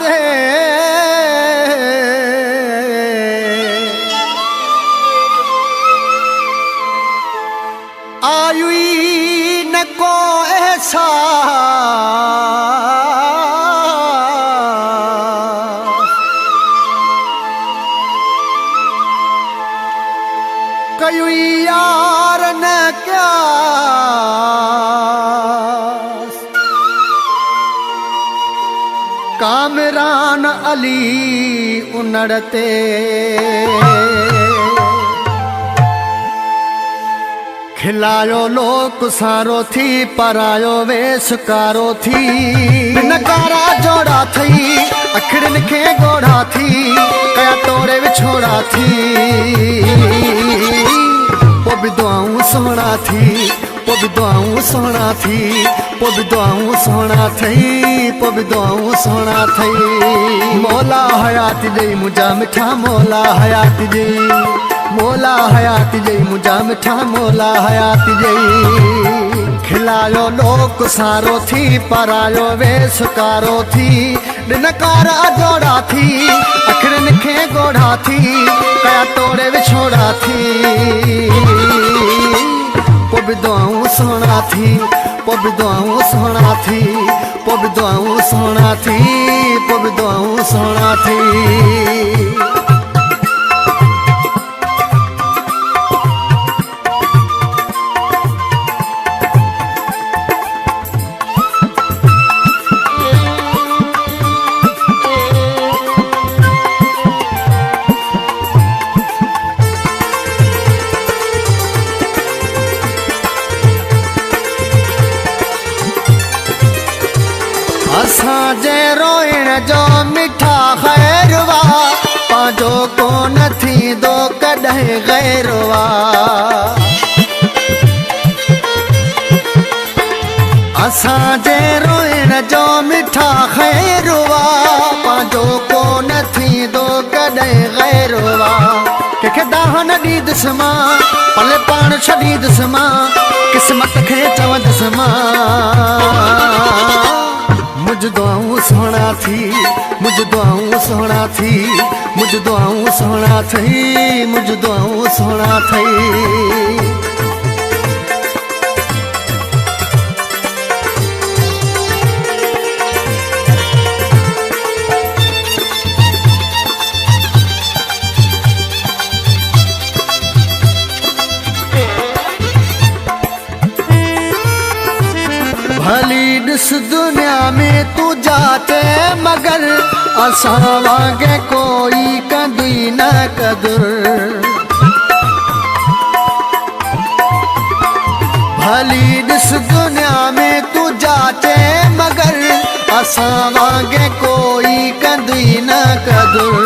ते आयुई न को ऐसा कयुई यार न क्या कामरान अली उनड़ते खिलायो लोक सारो थी परायो वेसकारो थी नकारा जोड़ा थी अखड़न के गोड़ा थी कया तोड़े विछोड़ा थी वो भी दुआऊं सोना थी वो भी दुआऊं सोना थी वो भी दुआऊं सोना थी वो भी दुआऊं सोना थी मौला हयात जई मुझा मिठा मौला हयात जई मौला हयात जई मुझा मिठा मौला हयात जई खिलायो लोक सारो थी परायो वेसकारो थी नकारा जोड़ा थी अखड़न के गोड़ा थी कया तोड़े विछोड़ा थी वो भी दुआऊं सोना थी वो भी दुआऊं सोना थी वो भी दुआऊं सोना थी वो भी दुआऊं सोना थी असांजे रोइण जो मिठा ख़ैरवा पांजो कोन थींदो कॾहिं ग़ैरवा असांजे रोइण जो मिठा ख़ैरवा पांजो कोन थींदो कॾहिं ग़ैरवा कंहिंखे दाह न ॾींदुसि मां पले पाण छॾींदुसि मां क़िस्मत खे चवंदुसि मां मुझ दुआऊं सोना थी मुझ दुआऊं सोना थी मुझ दुआऊं सोना थी मुझ दुआऊं सोना थी भली ॾिस दुनिया में तू जाते मगर असां वांगे कोई कंदी न कदुर भली ॾिस दुनिया में तू जाते मगर असां वांगे कोई कंदी न कदुर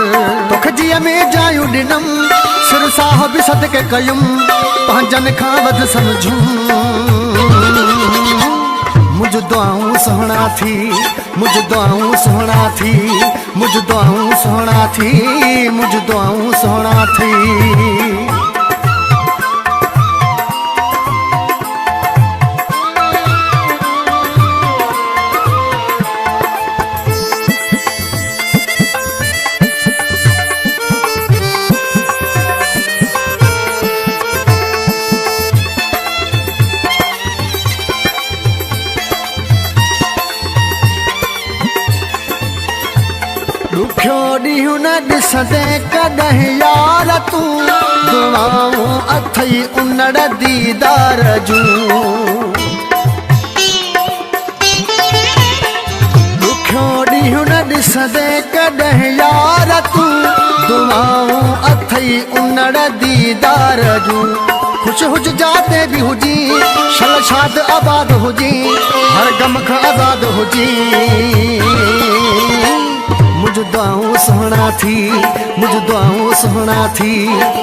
तोखे जीअ में जायूं ॾिनम सिर साह बि सदके कयुम पंहिंजनि खां वध समझूं मुझ दुआऊं सोना थी मुझ दुआऊं सोना थी मुझ दुआऊं सोना थी मुझ दुआऊं सोना थी ॾुखियो ॾींहुं न ॾिसंदे कॾहिं यार तूं दुआऊं अथई उनड़ दीदार जूं ॾुखियो ॾींहुं न ॾिसंदे कॾहिं यार तूं दुआऊं अथई उनड़ दीदार जूं ख़ुशि हुज जाते बि हुजी शल शाद आबाद हुजी हर गम खां आज़ाद हुजी मुझ दुआऊं सोना थी मुझ दुआऊं सोना थी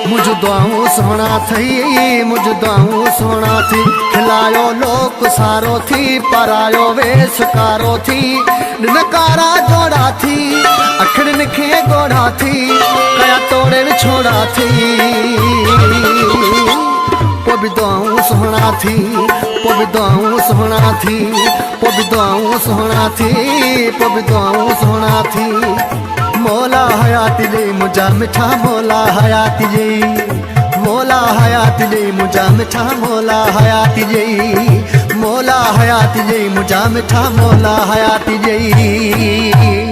मुझ दुआऊं सोना थी मुझ दुआऊं सोना थी खिलायो लोक सारो थी परायो वेसकारो थी नकारा जोड़ा थी अखड़न के गोड़ा थी कया तोड़े विछोड़ा थी पोइ दुआऊं सुहिणा थी, पोइ दुआऊं सुहिणा थी, पोइ दुआऊं सुहिणा थी, पोइ दुआऊं सुहिणा थी। मौला हयात ॾे मुंहिंजा मिठा मौला हयात ॾे, मौला हयात ॾे मुंहिंजा मिठा मौला हयात ॾे, मौला हयात ॾे मुंहिंजा मिठा मौला हयात ॾे।